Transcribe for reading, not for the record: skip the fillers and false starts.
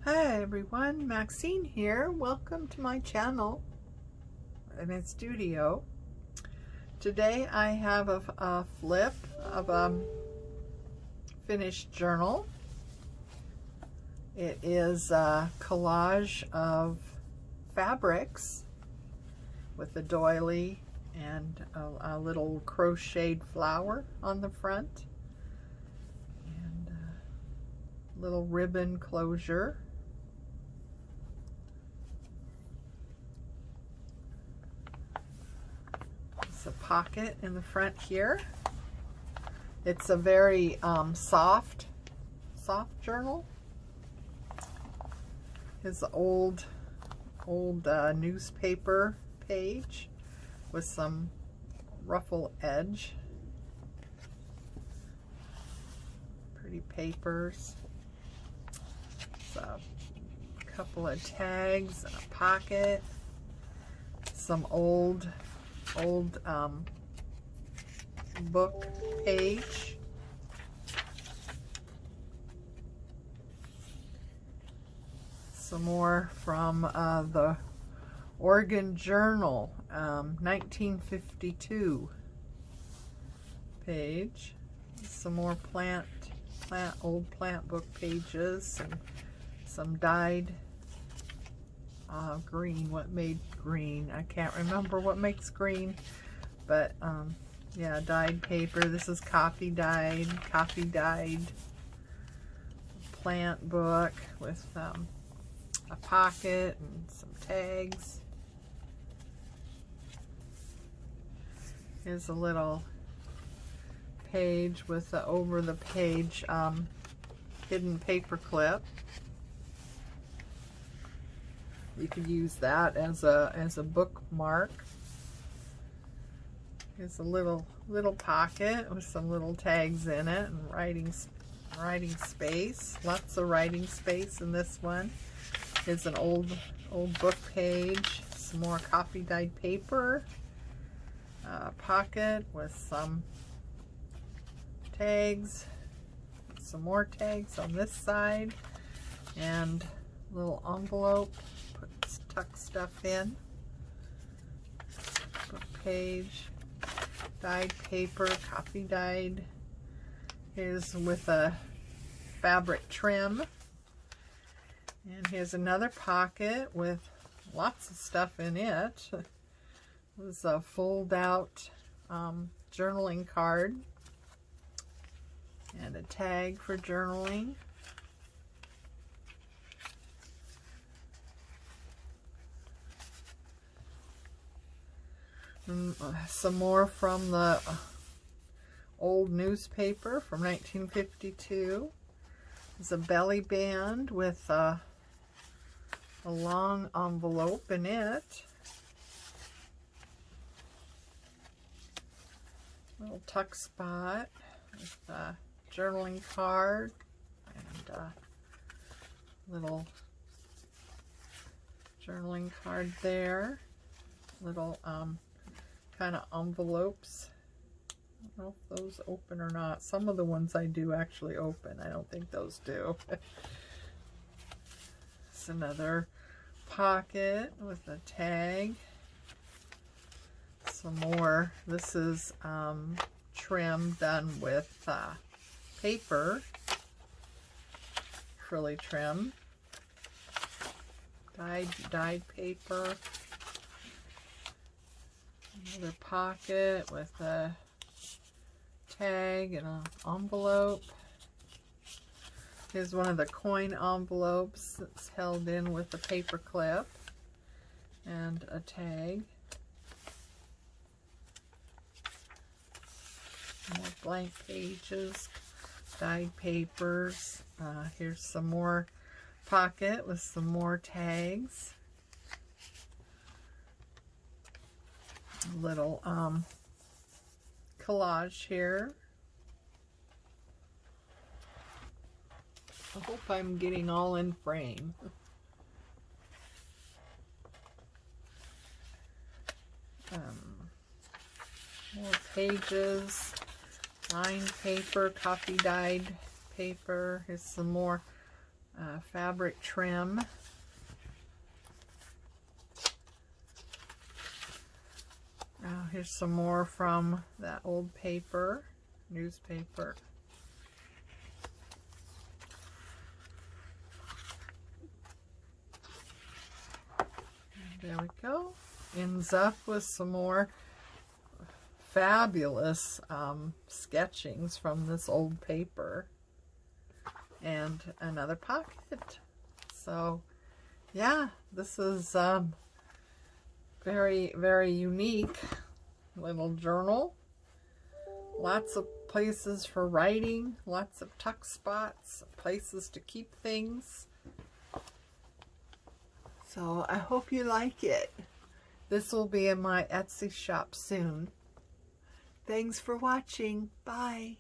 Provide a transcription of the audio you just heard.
Hi everyone, Maxine here. Welcome to my channel and its studio. Today I have a flip of a finished journal. It is a collage of fabrics with a doily and a little crocheted flower on the front and a little ribbon closure. A pocket in the front here. It's a very soft journal. His old newspaper page with some ruffle edge. Pretty papers. So, a couple of tags, a pocket, some old book page, some more from the Oregon Journal 1952 page, some more old plant book pages, and some dyed green. What made green? I can't remember what makes green, but yeah, dyed paper. This is coffee dyed plant book with a pocket and some tags. Here's a little page with the over the page hidden paper clip. You could use that as a bookmark. Here's a little pocket with some little tags in it and writing space. Lots of writing space in this one. Here's an old book page. Some more coffee dyed paper. Pocket with some tags. Some more tags on this side, and a little envelope. Tuck stuff in. Book page, dyed paper, coffee dyed. Here's with a fabric trim. And here's another pocket with lots of stuff in it. It was a fold out journaling card and a tag for journaling. Some more from the old newspaper from 1952. There's a belly band with a long envelope in it. Little tuck spot with a journaling card and a little journaling card there. Little kind of envelopes. I don't know if those open or not. Some of the ones I do actually open. I don't think those do. It's another pocket with a tag. Some more. This is trim done with paper. Frilly trim. Dyed paper. Another pocket with a tag and an envelope. Here's one of the coin envelopes that's held in with a paper clip and a tag. More blank pages, dyed papers. Here's some more pocket with some more tags. Little collage here. I hope I'm getting all in frame. More pages, lined paper, coffee dyed paper. Here's some more fabric trim. Here's some more from that old paper, newspaper. There we go. Ends up with some more fabulous sketchings from this old paper. And another pocket. So, yeah, this is very, very unique little journal. Lots of places for writing, lots of tuck spots, places to keep things. So I hope you like it. This will be in my Etsy shop soon. Thanks for watching. Bye.